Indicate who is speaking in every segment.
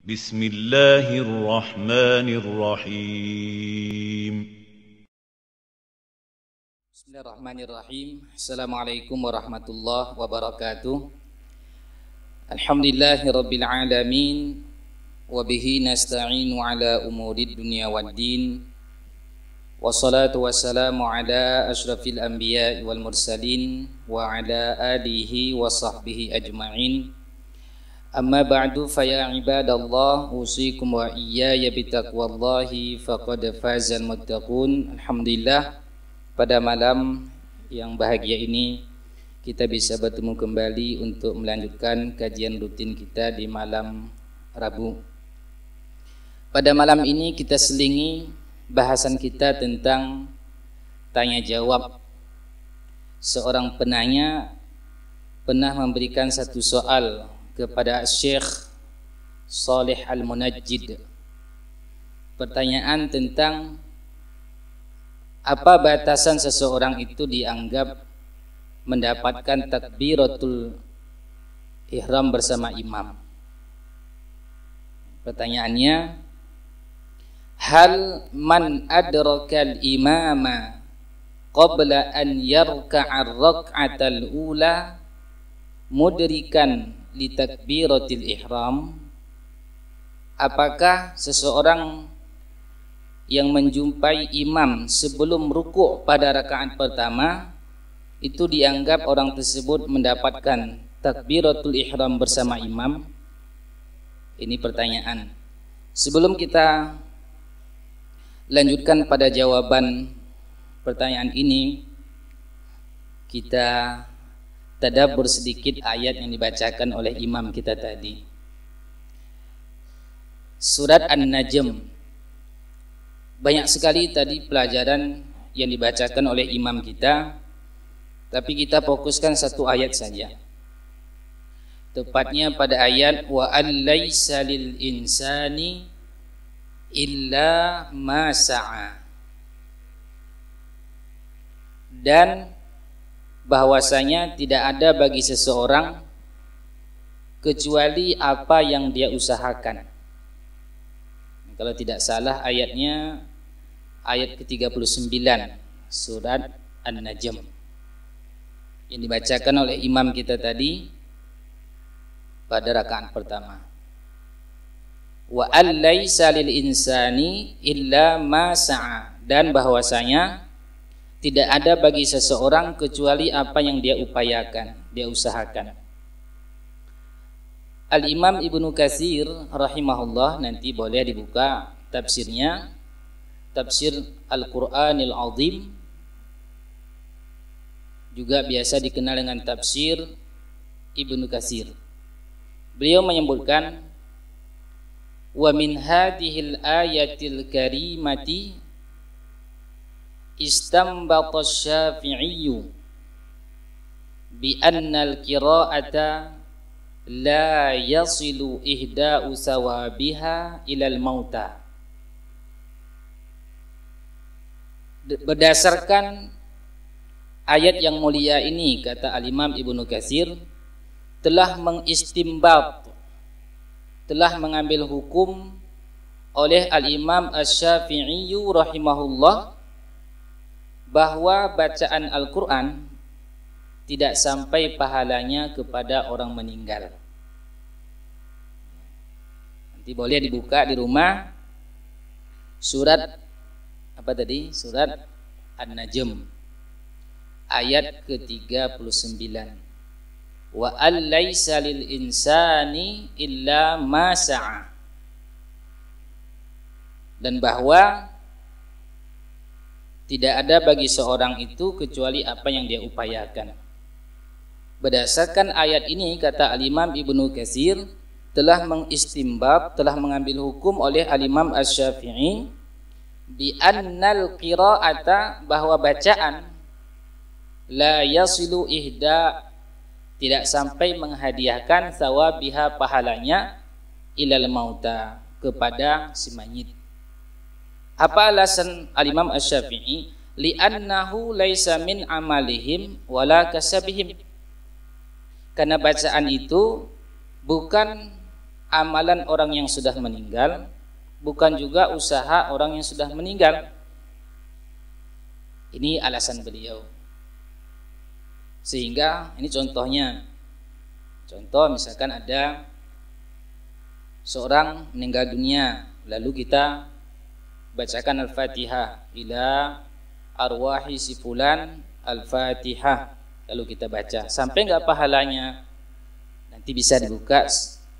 Speaker 1: Bismillahirrahmanirrahim.
Speaker 2: Bismillahirrahmanirrahim. Assalamualaikum warahmatullahi wabarakatuh. Alhamdulillahirabbil alamin wa bihi nasta'inu ala umurid dunya waddin. Wassalatu wassalamu ala asyrafil anbiya'i wal mursalin wa ala alihi wa sahbihi ajma'in. Amma ba'du fa ya ibadallah usikum wa iyaya bitaqwallahi faqad fazal muttaqun. Alhamdulillah, pada malam yang bahagia ini kita bisa bertemu kembali untuk melanjutkan kajian rutin kita di malam Rabu. Pada malam ini kita selingi bahasan kita tentang tanya jawab. Seorang penanya pernah memberikan satu soal kepada Syekh Salih Al-Munajjid. Pertanyaan tentang apa batasan seseorang itu dianggap mendapatkan takbiratul ihram bersama imam. Pertanyaannya, hal man adrakal imama qabla an yarka'ar rak'atal ula mudrikan li takbiratil ihram? Apakah seseorang yang menjumpai imam sebelum rukuk pada rakaat pertama itu dianggap orang tersebut mendapatkan takbiratul ihram bersama imam? Ini pertanyaan. Sebelum kita lanjutkan pada jawaban pertanyaan ini, kita tadabbur sedikit ayat yang dibacakan oleh imam kita tadi. Surat An-Najm. Banyak sekali tadi pelajaran yang dibacakan oleh imam kita, tapi kita fokuskan satu ayat saja. Tepatnya pada ayat wa allaysa lil insani illa ma sa'a. Dan bahwasanya tidak ada bagi seseorang kecuali apa yang dia usahakan. Kalau tidak salah ayatnya ayat ke-39 surat An-Najm yang dibacakan oleh imam kita tadi pada rakaat pertama. Wa allaysa lil insani illa ma sa'a, dan bahwasanya tidak ada bagi seseorang kecuali apa yang dia upayakan, dia usahakan. Al-Imam Ibnu Katsir rahimahullah, nanti boleh dibuka tafsirnya, tafsir Al-Qur'anil Azim, juga biasa dikenal dengan tafsir Ibnu Katsir. Beliau menyebutkan wa min hadhil ayatil karimati istambata Syafi'i bi anna al-qira'ata la yasilu ihda'u sawabiha ilal mauta. Berdasarkan ayat yang mulia ini, kata Al-Imam Ibnu Katsir, telah mengistimbat, telah mengambil hukum oleh Al-Imam Asy-Syafi'i rahimahullah bahwa bacaan Al-Quran tidak sampai pahalanya kepada orang meninggal. Nanti boleh dibuka di rumah surat apa tadi? Surat An-Najm ayat ke-39. Wa allaysa lil insani illa ma sa'a. Dan bahwa tidak ada bagi seorang itu kecuali apa yang dia upayakan. Berdasarkan ayat ini, kata Al-Imam Ibnu Katsir, telah mengistimbat, telah mengambil hukum oleh Al-Imam Asy-Syafi'i bi annal qira'ata, bahwa bacaan la yasilu ihda, tidak sampai menghadiahkan sawabiha, pahalanya, ilal mauta, kepada si mayit. Apa alasan Al-Imam Asy-Syafi'i? Li'annahu laisa min amalihim wala kasabihim. Karena bacaan itu bukan amalan orang yang sudah meninggal, bukan juga usaha orang yang sudah meninggal. Ini alasan beliau. Sehingga ini contohnya. Contoh misalkan ada seorang meninggal dunia, lalu kita bacakan Al-Fatihah, ila arwahi si fulan Al-Fatihah, lalu kita baca sampai enggak pahalanya. Nanti bisa dibuka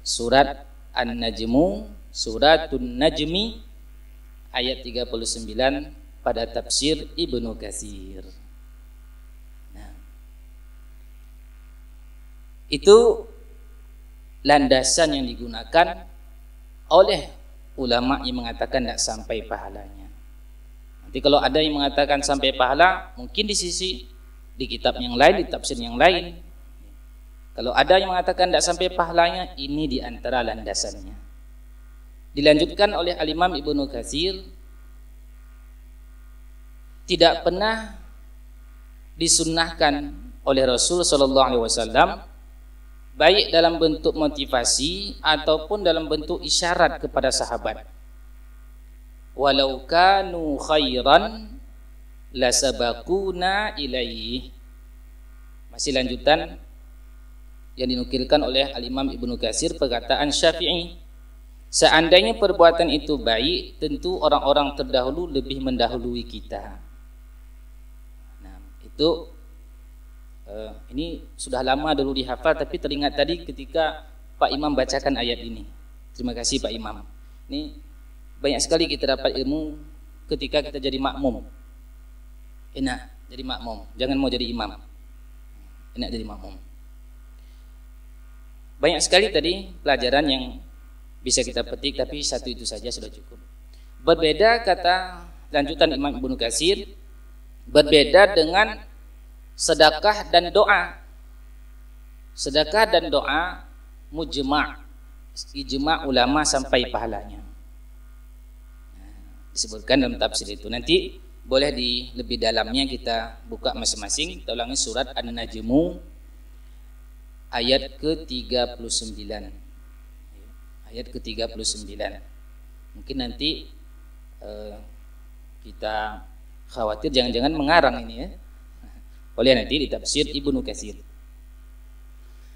Speaker 2: surat An-Najmu, suratun Najmi ayat 39 pada tafsir Ibnu Katsir. Nah, itu landasan yang digunakan oleh ulama yang mengatakan tidak sampai pahalanya. Nanti kalau ada yang mengatakan sampai pahala, mungkin di kitab yang lain, di tafsir yang lain. Kalau ada yang mengatakan tidak sampai pahalanya, ini di antara landasannya. Dilanjutkan oleh Al-Imam Ibnu Katsir, tidak pernah disunnahkan oleh Rasul sallallahu alaihi wasallam baik dalam bentuk motivasi ataupun dalam bentuk isyarat kepada sahabat. Walau kanu khairan lasabaquna ilaihi. Masih lanjutan yang dinukilkan oleh Al-Imam Ibnu Katsir, perkataan Syafi'i, seandainya perbuatan itu baik, tentu orang-orang terdahulu lebih mendahului kita. Nah, itu ini sudah lama dulu dihafal, tapi teringat tadi ketika Pak Imam bacakan ayat ini. Terima kasih Pak Imam. Ini banyak sekali kita dapat ilmu ketika kita jadi makmum. Enak jadi makmum, jangan mau jadi imam. Enak jadi makmum. Banyak sekali tadi pelajaran yang bisa kita petik, tapi satu itu saja sudah cukup. Berbeda, kata lanjutan Imam Ibnu Katsir, berbeda dengan sedekah dan doa. Sedekah dan doa mujma', ijma' ulama sampai pahalanya. Disebutkan dalam tafsir itu. Nanti boleh di lebih dalamnya kita buka masing-masing. Kita ulangi surat An-Najmu ayat ke-39. Ayat ke-39. Mungkin nanti kita khawatir jangan-jangan mengarang ini ya. Oleh nanti di tafsir Ibnu Katsir.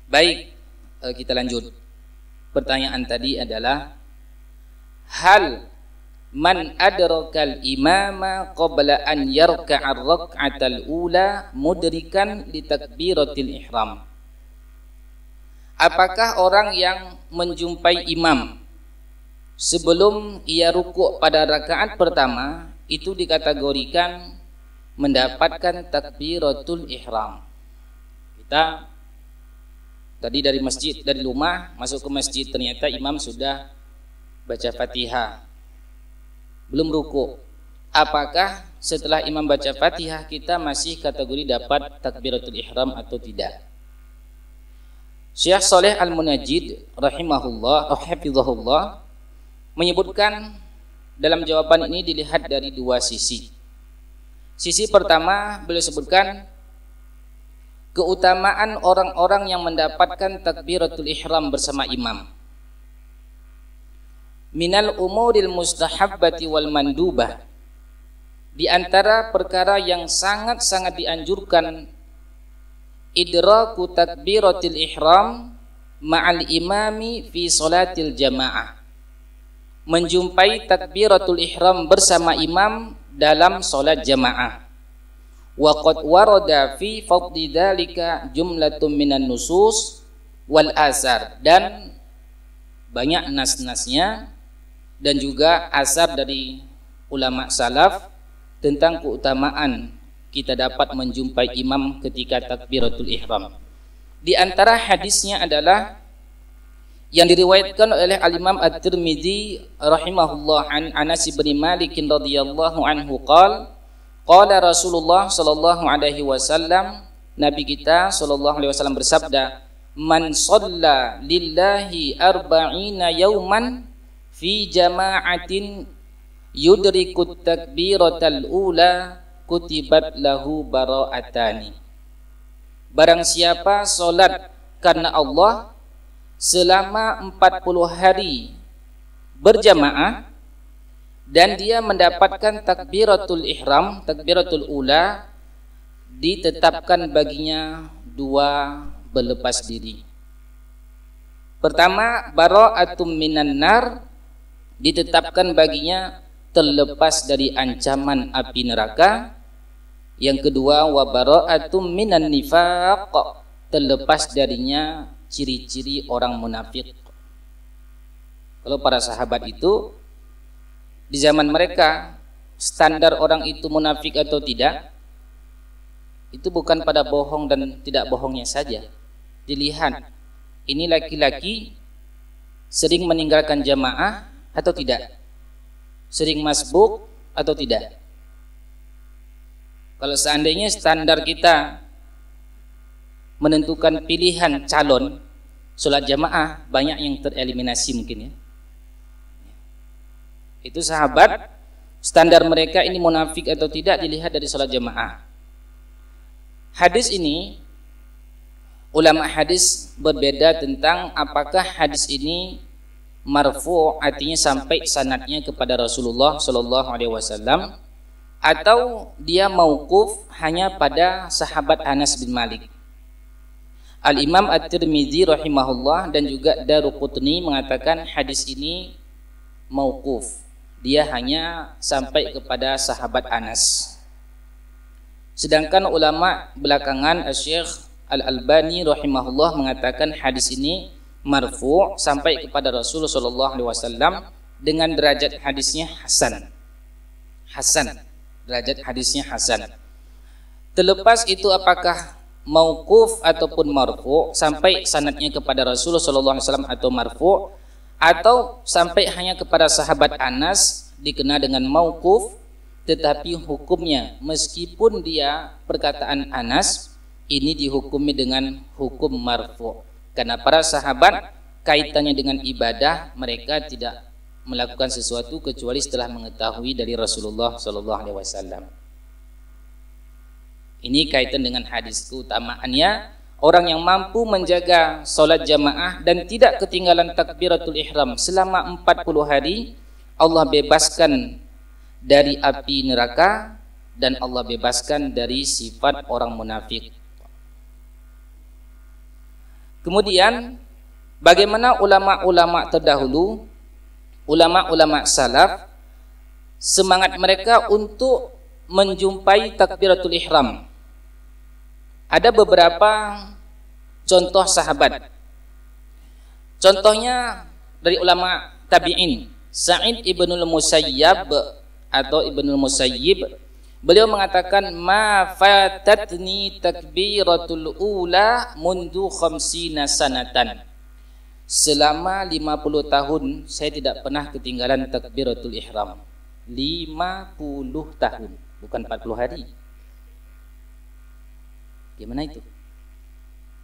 Speaker 2: Baik, kita lanjut. Pertanyaan tadi adalah, hal man adrakal imama qabla an yarka'ar rak'atal ula mudrikan li takbiratil ihram. Apakah orang yang menjumpai imam sebelum ia rukuk pada rakaat pertama itu dikategorikan mendapatkan takbiratul ihram? Kita tadi dari masjid, dari rumah masuk ke masjid, ternyata imam sudah baca Fatihah, belum rukuk. Apakah setelah imam baca Fatihah kita masih kategori dapat takbiratul ihram atau tidak? Syekh Shalih Al-Munajjid rahimahullah hafizahullah menyebutkan dalam jawaban ini dilihat dari dua sisi. Sisi pertama, beliau sebutkan keutamaan orang-orang yang mendapatkan takbiratul ihram bersama imam. Minal umuril mustahabbati wal mandubah, di antara perkara yang sangat-sangat dianjurkan, idraku takbiratul ihram ma'al imami fi salatil jamaah, menjumpai takbiratul ihram bersama imam dalam salat jamaah. Wa qad warada fi fadli dzalika jumlatun minan nusus wal asar, dan banyak nas-nasnya dan juga asar dari ulama salaf tentang keutamaan kita dapat menjumpai imam ketika takbiratul ihram. Di antara hadisnya adalah yang diriwayatkan oleh Al-Imam At-Tirmidzi rahimahullah an Anas bin Malik radhiyallahu anhu qala Rasulullah sallallahu alaihi wasallam, Nabi kita sallallahu alaihi wasallam bersabda, man shalla lillahi arba'ina yauman fi jama'atin yudrikut takbiratal ula kutibat lahu bara'atani. Barang siapa salat karena Allah selama 40 hari berjamaah dan dia mendapatkan takbiratul ihram, takbiratul ula, ditetapkan baginya 2 berlepas diri. Pertama, bara'atum minan nar, ditetapkan baginya terlepas dari ancaman api neraka. Yang kedua, wa bara'atum minan nifaq, terlepas darinya ciri-ciri orang munafik. Kalau para sahabat itu di zaman mereka, standar orang itu munafik atau tidak itu bukan pada bohong dan tidak bohongnya saja. Dilihat ini laki-laki sering meninggalkan jamaah atau tidak, sering masbuk atau tidak. Kalau seandainya standar kita menentukan pilihan calon sholat jamaah, banyak yang tereliminasi mungkin ya. Itu sahabat, standar mereka ini munafik atau tidak dilihat dari sholat jamaah. Hadis ini, ulama hadis berbeda tentang apakah hadis ini marfu', artinya sampai sanadnya kepada Rasulullah Shallallahu Alaihi Wasallam, atau dia mauquf hanya pada sahabat Anas bin Malik. Al-Imam At-Tirmidzi rahimahullah dan juga Daruqutni mengatakan hadis ini mauquf, dia hanya sampai kepada sahabat Anas. Sedangkan ulama belakangan Syekh Al-Albani rahimahullah mengatakan hadis ini marfu' sampai kepada Rasulullah sallallahu alaihi wasallam dengan derajat hadisnya hasan. Hasan, derajat hadisnya hasan. Terlepas itu apakah mauquf ataupun marfu', sampai sanadnya kepada Rasulullah sallallahu alaihi wasallam atau marfu', atau sampai hanya kepada sahabat Anas, dikenal dengan mauquf, tetapi hukumnya meskipun dia perkataan Anas ini dihukumi dengan hukum marfu', karena para sahabat kaitannya dengan ibadah, mereka tidak melakukan sesuatu kecuali setelah mengetahui dari Rasulullah sallallahu alaihi wasallam. Ini kaitan dengan hadis, keutamaannya orang yang mampu menjaga salat jamaah dan tidak ketinggalan takbiratul ihram selama 40 hari, Allah bebaskan dari api neraka dan Allah bebaskan dari sifat orang munafik. Kemudian bagaimana ulama-ulama terdahulu, ulama-ulama salaf, semangat mereka untuk menjumpai takbiratul ihram. Ada beberapa contoh sahabat. Contohnya dari ulama tabi'in, Sa'id ibnul Musayyab atau Ibnul Musayyib, beliau mengatakan ma fatatni takbiratul ula mundu khamsina sanatan. Selama 50 tahun saya tidak pernah ketinggalan takbiratul ihram. 50 tahun, bukan 40 hari. Gimana itu?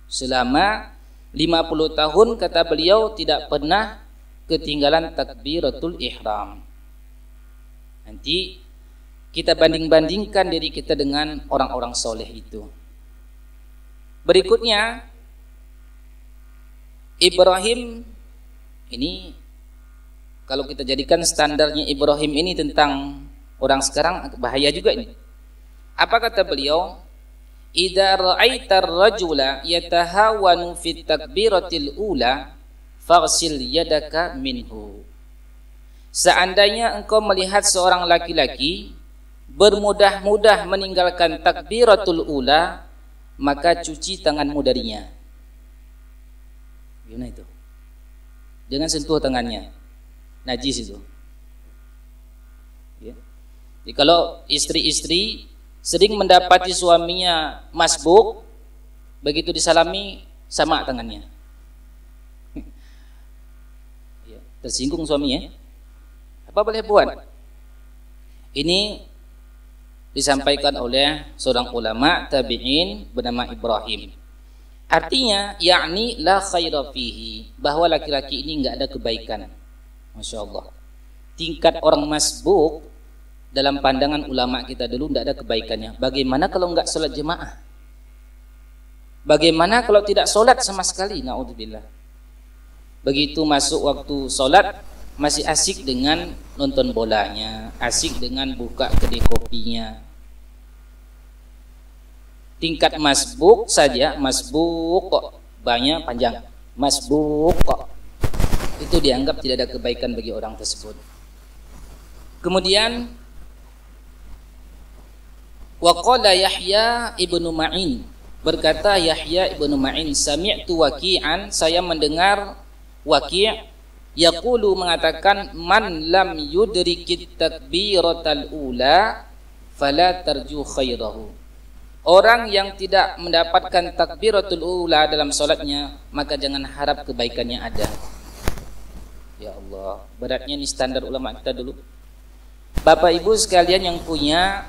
Speaker 2: Selama 50 tahun kata beliau tidak pernah ketinggalan takbiratul ihram. Nanti kita banding-bandingkan diri kita dengan orang-orang soleh itu. Berikutnya Ibrahim, ini kalau kita jadikan standarnya Ibrahim ini tentang orang sekarang bahaya juga ini. Apa kata beliau? Idza ra'aitar rajula yatahawanu fit takbiratil ula faghsil yadaka minhu. Seandainya engkau melihat seorang laki-laki bermudah-mudah meninggalkan takbiratul ula, maka cuci tanganmu darinya. Gimana itu? Jangan sentuh tangannya, najis itu. Ya. Jadi kalau istri-istri sering mendapati suaminya masbuk, begitu disalami sama tangannya. Ya, tersinggung suaminya, apa boleh buat? Ini disampaikan oleh seorang ulama tabi'in bernama Ibrahim. Artinya, yakni la khaira fihi, bahwa laki-laki ini enggak ada kebaikan. Masya Allah. Tingkat orang masbuk dalam pandangan ulama kita dulu tidak ada kebaikannya. Bagaimana kalau enggak sholat jemaah? Bagaimana kalau tidak sholat sama sekali? Na'udzubillah. Begitu masuk waktu sholat masih asik dengan nonton bolanya, asik dengan buka kedai kopinya. Tingkat masbuk saja, masbuk kok banyak panjang, masbuk kok, itu dianggap tidak ada kebaikan bagi orang tersebut. Kemudian waqala Yahya ibnu Ma'in, berkata Yahya ibnu Ma'in, sami'tu Waqi'an, saya mendengar Waqi' yaqulu mengatakan, man lam yudrikit takbiratal ula fala tarju khairahu. Orang yang tidak mendapatkan takbiratul ula dalam solatnya, maka jangan harap kebaikannya ada. Ya Allah, beratnya ini standar ulama kita dulu. Bapak Ibu sekalian yang punya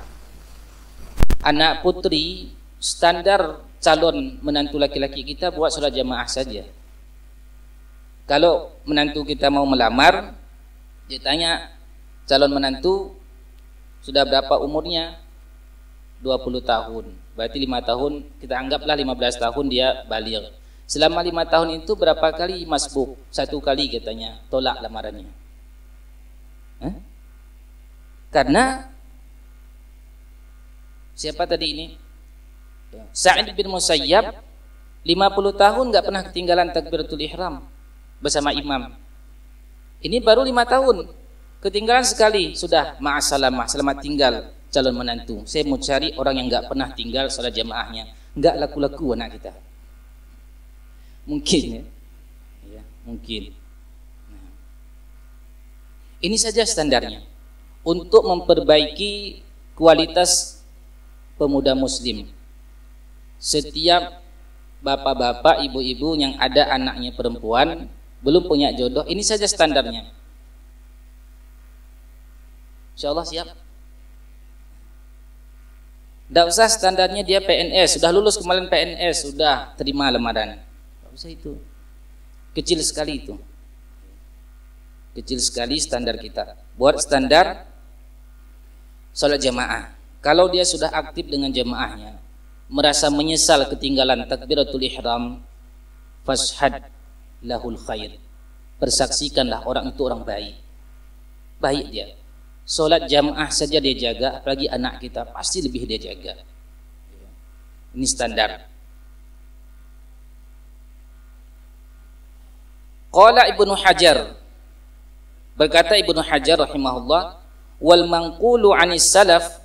Speaker 2: anak putri, standar calon menantu laki-laki kita buat sholat jamaah saja. Kalau menantu kita mau melamar, dia tanya calon menantu sudah berapa umurnya? 20 tahun. Berarti 5 tahun, kita anggaplah 15 tahun dia baligh. Selama 5 tahun itu berapa kali masbuk? 1 kali katanya, tolak lamarannya. Karena siapa tadi ini? Sa'id bin Musayyab 50 tahun gak pernah ketinggalan takbiratul ihram bersama imam. Ini baru 5 tahun ketinggalan sekali, sudah ma'asalamah, selamat tinggal calon menantu. Saya mau cari orang yang gak pernah tinggal salat jamaahnya. Gak laku-laku anak kita. Mungkin ya, mungkin. Nah, ini saja standarnya untuk memperbaiki kualitas pemuda muslim. Setiap bapak-bapak, ibu-ibu yang ada anaknya perempuan belum punya jodoh, ini saja standarnya. Insyaallah siap. Tidak usah standarnya dia PNS, sudah lulus kemarin PNS, sudah terima lamaran. Tidak usah itu. Kecil sekali itu. Kecil sekali standar kita. Buat standar salat jamaah. Kalau dia sudah aktif dengan jamaahnya, merasa menyesal ketinggalan takbiratul ihram, fashhad lahul khair, persaksikanlah orang itu orang baik. Baik dia. Salat jamaah saja dia jaga, apalagi anak kita pasti lebih dia jaga. Ini standar. Qala Ibnu Hajar, berkata Ibnu Hajar rahimahullah, wal manqulu 'anis salaf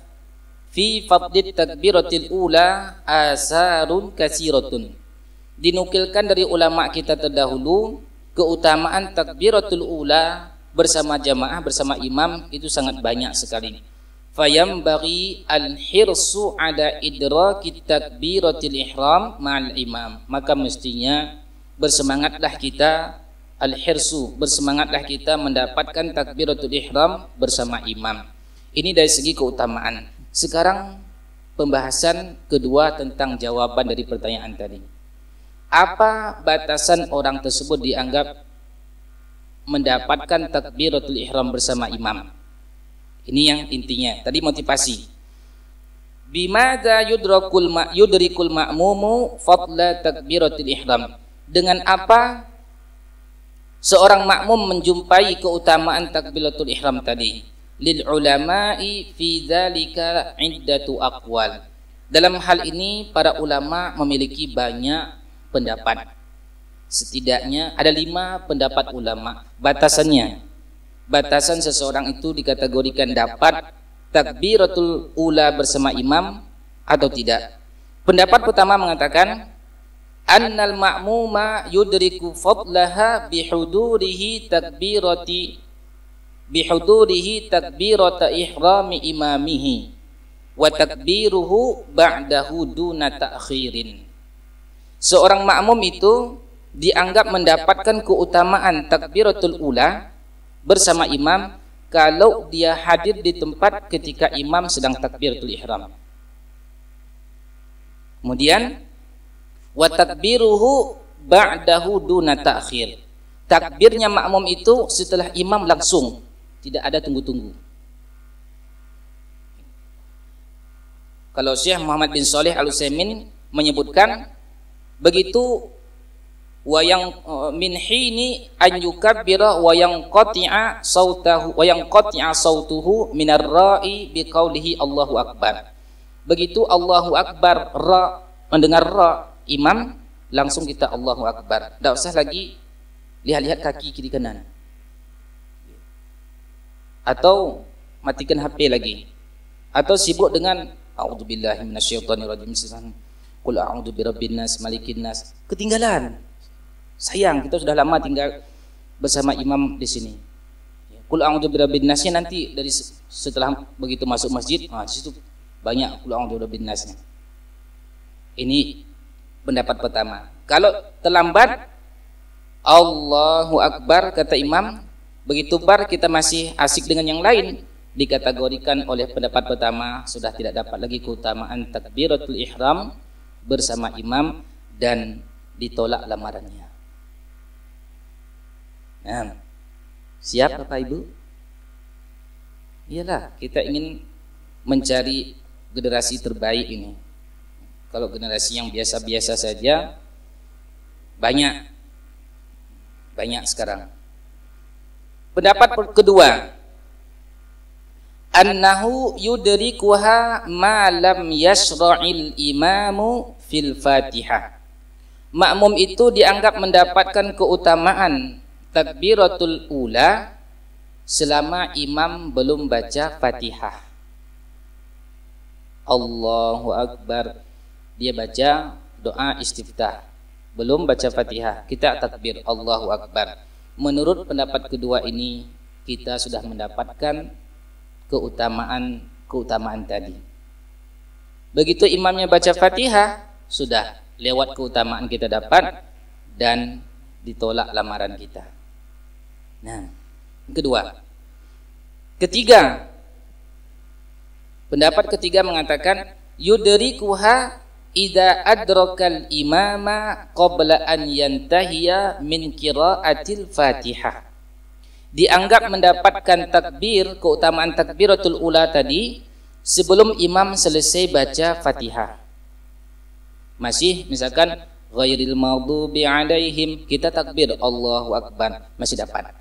Speaker 2: fi fadlit takbiratil ula asarun katsiratun. Dinukilkan dari ulama kita terdahulu keutamaan takbiratul ula bersama jamaah, bersama imam itu sangat banyak sekali. Fayambaghi al-hirsu ala idraki takbiratil ihram ma'al imam. Maka mestinya bersemangatlah kita, al-hirsu, bersemangatlah kita mendapatkan takbiratul ihram bersama imam. Ini dari segi keutamaan. Sekarang pembahasan kedua tentang jawaban dari pertanyaan tadi. Apa batasan orang tersebut dianggap mendapatkan takbiratul ihram bersama imam? Ini yang intinya. Tadi motivasi. Bimadza yudrikul ma'mumu fadla takbiratul ihram. Dengan apa seorang makmum menjumpai keutamaan takbiratul ihram tadi? Lil ulama'i fi dzalika iddatu aqwal. Dalam hal ini para ulama memiliki banyak pendapat. Setidaknya ada 5 pendapat ulama. Batasannya, batasan seseorang itu dikategorikan dapat takbiratul ula bersama imam atau tidak. Pendapat pertama mengatakan annal ma'muma yudriku fadlaha bihudurihi takbirata ihrami imamihi wa takbiruhu ba'dahu duna ta'khirin. Seorang makmum itu dianggap mendapatkan keutamaan takbiratul ula bersama imam kalau dia hadir di tempat ketika imam sedang takbiratul ihram. Kemudian wa takbiruhu ba'dahu duna ta'khir. Takbirnya makmum itu setelah imam langsung, tidak ada tunggu-tunggu. Kalau Syekh Muhammad bin Shalih Al-Utsaimin menyebutkan, begitu wa yang min hini an yukabbira wa yanqati'a sautuhu minar ra'i biqaulihi Allahu akbar. Begitu Allahu akbar, ra, mendengar ra imam, langsung kita Allahu akbar. Tidak usah lagi lihat-lihat kaki kiri kanan, atau matikan HP lagi, atau sibuk dengan a'udzubillahi minasyaitonirrajim, qul a'udzu birabbin nas malikin nas. Ketinggalan. Sayang, kita sudah lama tinggal bersama imam di sini. Qul a'udzu birabbin nasnya nanti dari setelah begitu masuk masjid, di situ banyak qul a'udzu birabbin nasnya. Ini pendapat pertama. Kalau terlambat, Allahu akbar kata imam, begitu bar kita masih asik dengan yang lain, dikategorikan oleh pendapat pertama sudah tidak dapat lagi keutamaan takbiratul ihram bersama imam dan ditolak lamarannya. Nah, siap Bapak Ibu? Iyalah, kita ingin mencari generasi terbaik ini. Kalau generasi yang biasa-biasa saja banyak sekarang. Pendapat kedua, annahu yudrikuha ma lam yasra'il imamu fil Fatihah. Makmum itu dianggap mendapatkan keutamaan takbiratul ula selama imam belum baca Fatihah. Allahu akbar, dia baca doa istiftah, belum baca Fatihah, kita takbir Allahu akbar. Menurut pendapat kedua ini, kita sudah mendapatkan keutamaan tadi. Begitu imamnya baca Fatihah, sudah lewat keutamaan kita dapat dan ditolak lamaran kita. Nah, kedua. Ketiga, pendapat ketiga mengatakan yudrikuha idza adrakal imama qabla an yantahiya min qiraatil Fatihah. Dianggap mendapatkan takbir, keutamaan takbiratul ula tadi sebelum imam selesai baca Fatihah. Masih misalkan ghairil maghdubi alaihim, kita takbir Allahu akbar, masih dapat.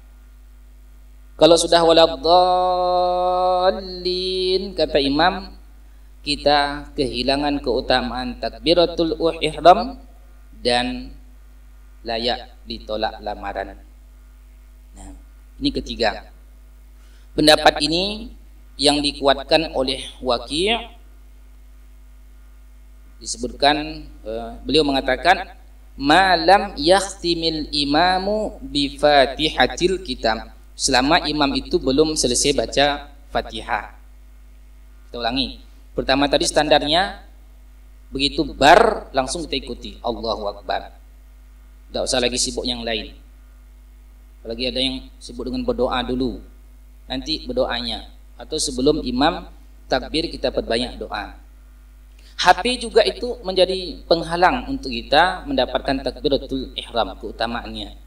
Speaker 2: Kalau sudah waladdallin kata imam, kita kehilangan keutamaan takbiratul ihram dan layak ditolak lamaran. Nah, ini ketiga. Pendapat ini yang dikuatkan oleh Waqi', disebutkan beliau mengatakan malam yakhtimil imamu bi fatihatil kitab, selama imam itu belum selesai baca Fatihah. Kita ulangi. Pertama tadi standarnya begitu bar langsung kita ikuti Allahu akbar. Tidak usah lagi sibuk yang lain. Apalagi ada yang sibuk dengan berdoa dulu, nanti berdoanya, atau sebelum imam takbir kita perbanyak doa. HP juga itu menjadi penghalang untuk kita mendapatkan takbiratul ihram, keutamaannya.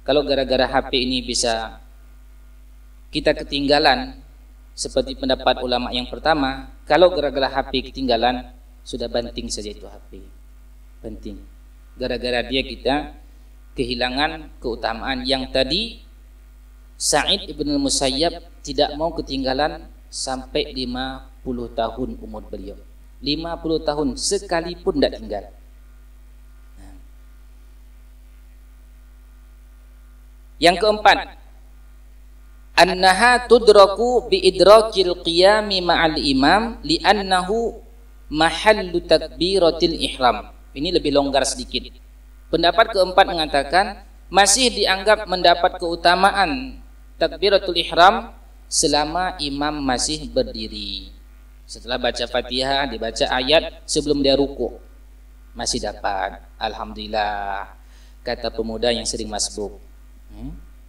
Speaker 2: Kalau gara-gara HP ini bisa kita ketinggalan, seperti pendapat ulama yang pertama, kalau gara-gara HP ketinggalan, sudah banting saja itu HP. Penting. Gara-gara dia kita kehilangan keutamaan yang tadi Sa'id ibn Musayyab tidak mau ketinggalan sampai 50 tahun umur beliau. 50 tahun sekalipun tidak tinggal. Yang keempat, annaha tudraku bi idrakil qiyami ma'al imam li'annahu mahallu takbiratil ihram. Ini lebih longgar sedikit. Pendapat keempat mengatakan masih dianggap mendapat keutamaan takbiratul ihram selama imam masih berdiri. Setelah baca Fatihah, dibaca ayat sebelum dia ruku, masih dapat. Alhamdulillah, kata pemuda yang sering masbuk.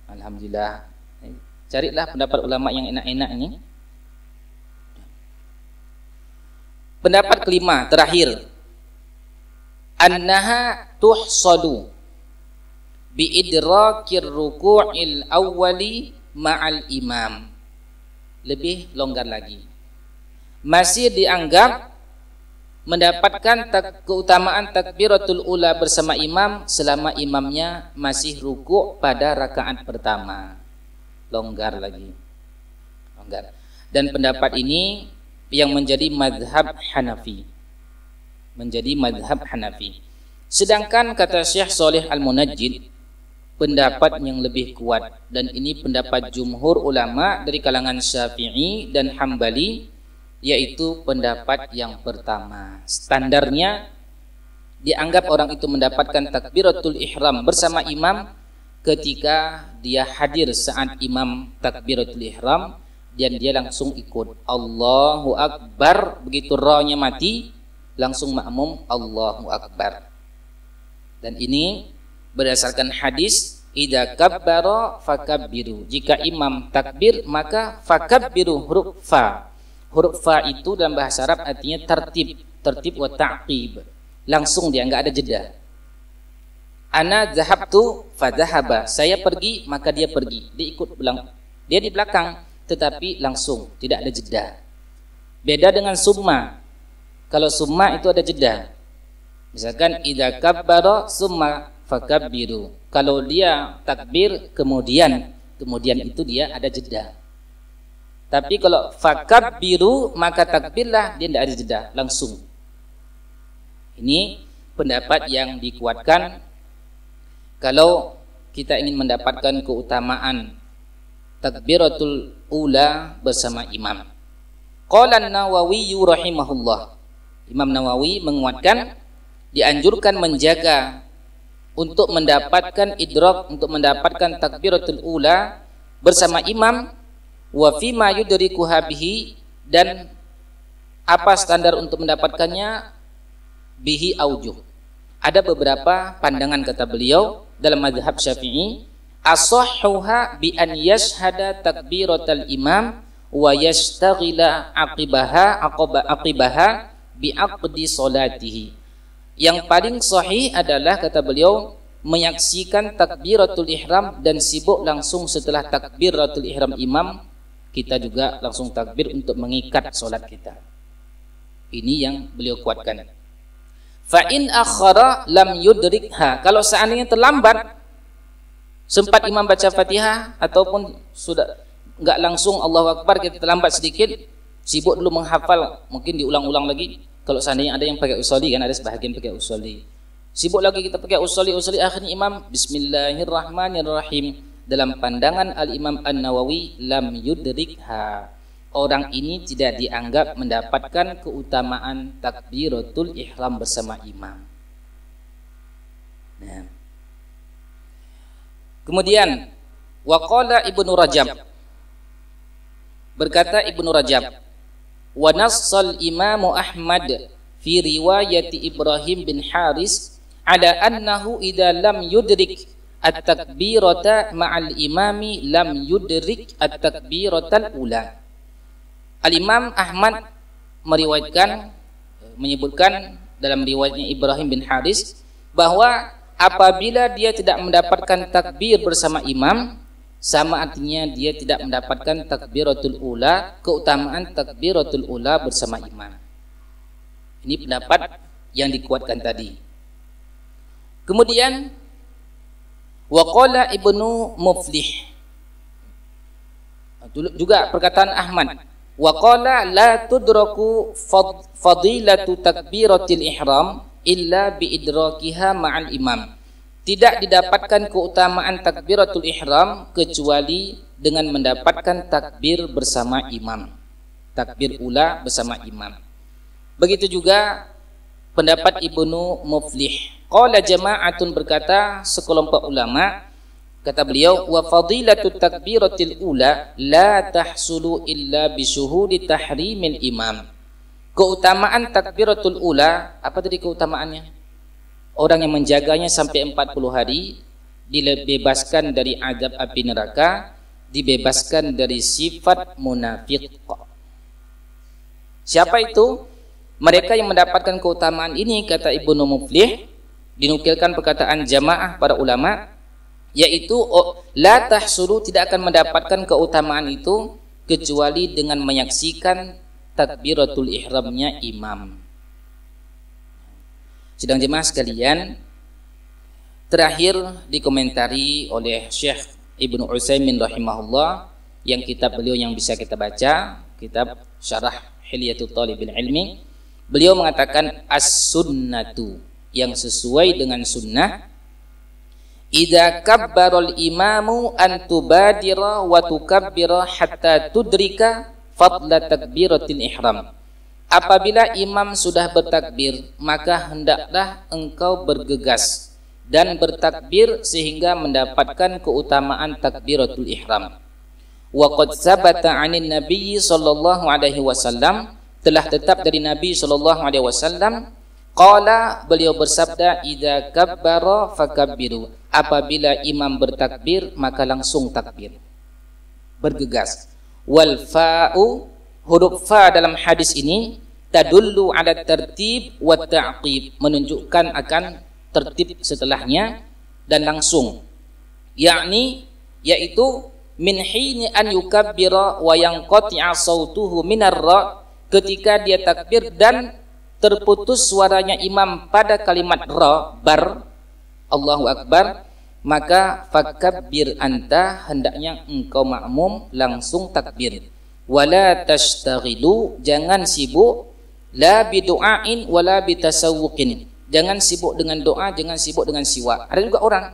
Speaker 2: Alhamdulillah. Carilah pendapat ulama yang enak-enak ini. Pendapat kelima terakhir, annaha tuhsadu bi idrakir ruku'il awwali ma'al imam. Lebih longgar lagi, masih dianggap mendapatkan keutamaan takbiratul ula bersama imam selama imamnya masih rukuk pada rakaat pertama. Longgar lagi. Longgar. Dan pendapat ini yang menjadi madhab Hanafi. Menjadi madhab Hanafi. Sedangkan kata Syekh Shalih Al-Munajjid, pendapat yang lebih kuat, dan ini pendapat jumhur ulama dari kalangan Syafi'i dan Hambali, yaitu pendapat yang pertama. Standarnya dianggap orang itu mendapatkan takbiratul ihram bersama imam ketika dia hadir saat imam takbiratul ihram dan dia langsung ikut Allahu Akbar. Begitu ra-nya mati, langsung makmum Allahu Akbar. Dan ini berdasarkan hadis idza kabbara fakabbiru. Jika imam takbir maka fakabbiru, huruf fa. Huruf fa itu dalam bahasa Arab artinya tertib wa ta'qib. Langsung dia, enggak ada jeda. Ana zahabtu fadhahaba. Saya pergi maka dia pergi. Dia ikut pulang. Dia di belakang tetapi langsung, tidak ada jeda. Beda dengan summa. Kalau summa itu ada jeda. Misalkan idza kabbara summa fakabbiru. Kalau dia takbir kemudian itu dia ada jeda. Tapi kalau fakabbiru maka takbirlah, dia tidak ada jeda, langsung. Ini pendapat yang dikuatkan kalau kita ingin mendapatkan keutamaan takbiratul ula bersama imam. Qala an-Nawawi rahimahullah. Imam Nawawi menguatkan dianjurkan menjaga untuk mendapatkan idrak, untuk mendapatkan takbiratul ula bersama imam, wa fi ma yudrikuha bihi, dan apa standar untuk mendapatkannya, bihi aujuh. Ada beberapa pandangan kata beliau dalam mazhab Syafi'i, asahhuha bi an yashhada takbiratal imam wa yastaghila aqibaha bi aqdi salatihi. Yang paling sahih adalah kata beliau menyaksikan takbiratul ihram dan sibuk langsung setelah takbiratul ihram imam, kita juga langsung takbir untuk mengikat solat kita. Ini yang beliau kuatkan. Fa in akhara lam yudrikha. Kalau seandainya terlambat, sempat imam baca Fatihah ataupun sudah enggak langsung Allahu Akbar, kita terlambat sedikit, sibuk dulu menghafal, mungkin diulang-ulang lagi. Kalau seandainya ada yang pakai usolli, kan ada sebahagian pakai usolli. Sibuk lagi kita pakai usolli, akhirnya imam bismillahirrahmanirrahim. Dalam pandangan Al-Imam An-Nawawi, lam yudrikha. Orang ini tidak dianggap mendapatkan keutamaan takbiratul ihram bersama imam. Nah. Kemudian waqala Ibnu Rajab, berkata Ibnu Rajab, wa nassal Imam Ahmad fi riwayati Ibrahim bin Haris ala annahu idza lam yudrik at-takbirata ma'al imami lam yudrik at-takbiratal ula. Al-Imam Ahmad menyebutkan dalam riwayatnya Ibrahim bin Haris bahwa apabila dia tidak mendapatkan takbir bersama imam, sama artinya dia tidak mendapatkan takbiratul ula, keutamaan takbiratul ula bersama imam. Ini pendapat yang dikuatkan tadi. Kemudian waqala Ibnu Muflih, juga perkataan Ahmad, waqala la tudraku fadilatu takbiratil ihram illa biidrakiha ma'al imam. Tidak didapatkan keutamaan takbiratul ihram kecuali dengan mendapatkan takbir bersama imam, takbir ula bersama imam. Begitu juga pendapat Ibnu Muflih. Qala jama'atun, berkata sekelompok ulama, kata beliau, wa fadilatut takbiratil ula la tahsulu illa bisyuhudi tahrimil imam. Keutamaan takbiratul ula, apa tadi keutamaannya? Orang yang menjaganya sampai 40 hari dibebaskan dari azab api neraka, dibebaskan dari sifat munafik. Siapa itu? Mereka yang mendapatkan keutamaan ini, kata Ibnu Muflih, dinukilkan perkataan jamaah para ulama, yaitu la tahsulu, tidak akan mendapatkan keutamaan itu kecuali dengan menyaksikan takbiratul ihramnya imam. Sidang jemaah sekalian, terakhir dikomentari oleh Syekh Ibnu Utsaimin rahimahullah, yang kitab beliau yang bisa kita baca, kitab Syarah Hilyatul Thalibil Ilmi. Beliau mengatakan as-sunnatu, yang sesuai dengan sunnah, idza kabbarul imamu an tubadira wa tukabbira hatta tudrika fadla takbiratil ihram. Apabila imam sudah bertakbir, maka hendaklah engkau bergegas dan bertakbir sehingga mendapatkan keutamaan takbiratul ihram. Wa qad sabata 'anin nabiy sallallahu alaihi wasallam, telah tetap dari Nabi sallallahu alaihi wasallam, qala, beliau bersabda, idza kabbara fakabbiru, apabila imam bertakbir maka langsung takbir, bergegas. Wal fa'u, huruf fa dalam hadis ini tadullu ala tertib wa ta'qib, menunjukkan akan tertib setelahnya dan langsung, yakni yaitu min hini an yukabbira wa yanqati'a sautuhu minar ra, ketika dia takbir dan terputus suaranya imam pada kalimat ra, bar, Allahu akbar, maka fakabbir anta, hendaknya engkau makmum langsung takbir. Wala tashtaghilu, jangan sibuk, la bidu'ain wala bitasawwuqin, jangan sibuk dengan doa, jangan sibuk dengan siwak. Ada juga orang,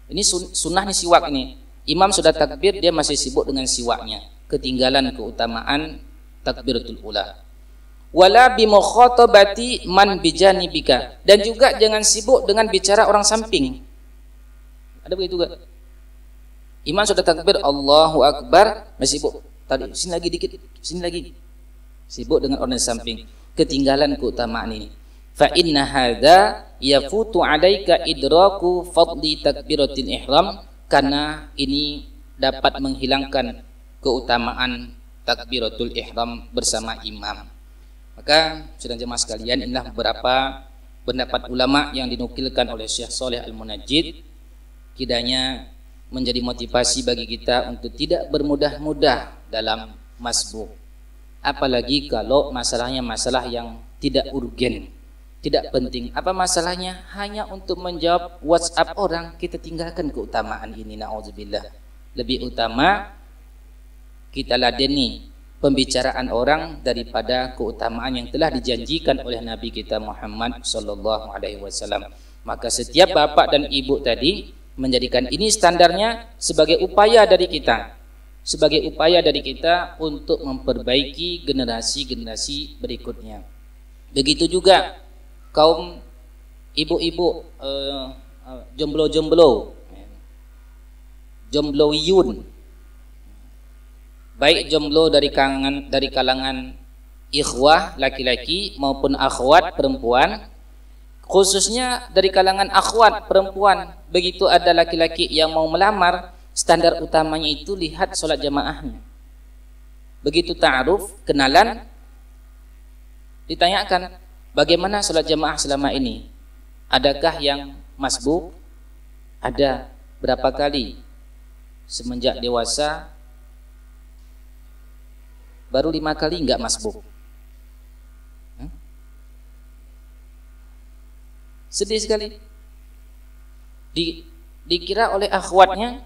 Speaker 2: ini sunnah nih siwak ini, imam sudah takbir dia masih sibuk dengan siwaknya, ketinggalan keutamaan takbiratul ula. Wala bimukhatabati man bijanibika, dan juga jangan sibuk dengan bicara orang samping. Ada begitu juga, imam sudah takbir Allahu akbar masih sibuk, tadi sini lagi dikit, sini lagi, sibuk dengan orang samping, ketinggalan keutamaan ini. Fa inna hadza yafutu alaika idraku fadli takbiratil ihram, karena ini dapat menghilangkan keutamaan takbiratul ihram bersama imam. Maka saudara jemaah sekalian, inilah beberapa pendapat ulama yang dinukilkan oleh Syekh Shalih Al-Munajjid, kiranya menjadi motivasi bagi kita untuk tidak bermudah-mudah dalam masbuk, apalagi kalau masalahnya masalah yang tidak urgen, tidak penting. Apa masalahnya? Hanya untuk menjawab WhatsApp orang, kita tinggalkan keutamaan ini. Na'udzubillah. Lebih utama kita ladeni pembicaraan orang daripada keutamaan yang telah dijanjikan oleh Nabi kita Muhammad sallallahu alaihi wasallam. Maka setiap bapak dan ibu tadi menjadikan ini standarnya sebagai upaya dari kita, sebagai upaya dari kita untuk memperbaiki generasi-generasi berikutnya. Begitu juga kaum ibu-ibu jomblo-jomblo, jombloiyun, baik jomblo dari kalangan ikhwah laki-laki maupun akhwat perempuan, khususnya dari kalangan akhwat perempuan. Begitu ada laki-laki yang mau melamar, standar utamanya itu lihat sholat jamaahnya. Begitu ta'aruf, kenalan, ditanyakan bagaimana sholat jamaah selama ini, adakah yang masbuk? Ada. Berapa kali? Semenjak dewasa baru 5 kali enggak masbuk. Sedih sekali. Dikira oleh akhwatnya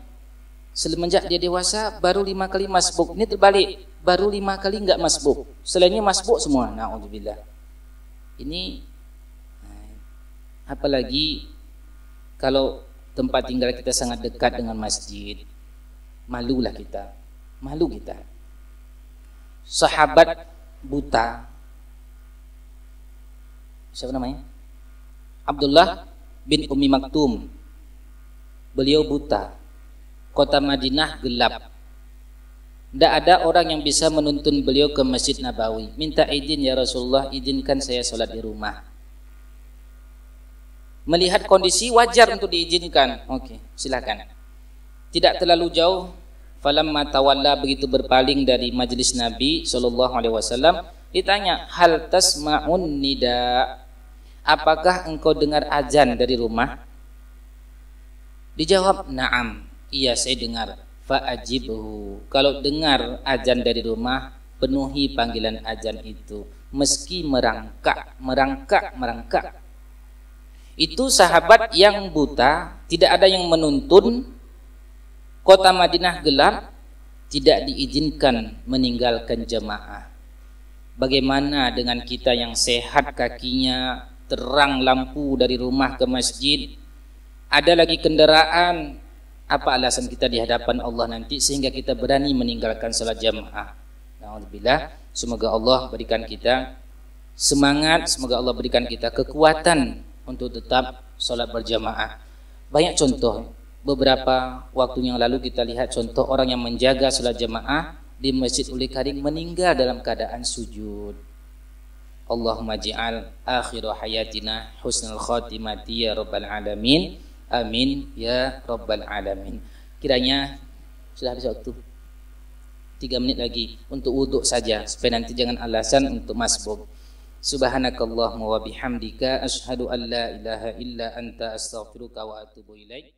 Speaker 2: semenjak dia dewasa baru 5 kali masbuk. Ini terbalik, baru 5 kali enggak masbuk, selainnya masbuk semua. Na'udzubillah. Ini apalagi kalau tempat tinggal kita sangat dekat dengan masjid, malulah kita, malu kita. Sahabat buta, siapa namanya? Abdullah bin Ummi Maktum. Beliau buta, kota Madinah gelap, tidak ada orang yang bisa menuntun beliau ke Masjid Nabawi. Minta izin, ya Rasulullah, izinkan saya sholat di rumah. Melihat kondisi wajar untuk diizinkan. Oke, silakan. Tidak terlalu jauh, falamma tawalla, begitu berpaling dari majelis Nabi SAW, ditanya, hal tasma'un nida, apakah engkau dengar azan dari rumah? Dijawab, na'am, iya saya dengar. Fa'ajibhu, kalau dengar azan dari rumah, penuhi panggilan azan itu, meski merangkak. Itu sahabat yang buta, tidak ada yang menuntun, kota Madinah gelap, tidak diizinkan meninggalkan jamaah. Bagaimana dengan kita yang sehat kakinya, terang lampu dari rumah ke masjid, ada lagi kendaraan, apa alasan kita di hadapan Allah nanti sehingga kita berani meninggalkan salat jamaah? Alhamdulillah, semoga Allah berikan kita semangat, semoga Allah berikan kita kekuatan untuk tetap salat berjamaah. Banyak contoh, beberapa waktu yang lalu kita lihat contoh orang yang menjaga salat jamaah di Masjid Uli Karim meninggal dalam keadaan sujud. Allahumma ja'al akhiru hayatina husnul khatimati ya rabbal alamin. Amin ya rabbal alamin. Kiranya sudah habis waktu, 3 menit lagi untuk wuduk saja supaya nanti jangan alasan untuk masbuk. Subhanakallahumma wa bihamdika asyhadu an la ilaha illa anta astaghfiruka wa atubu ilaik.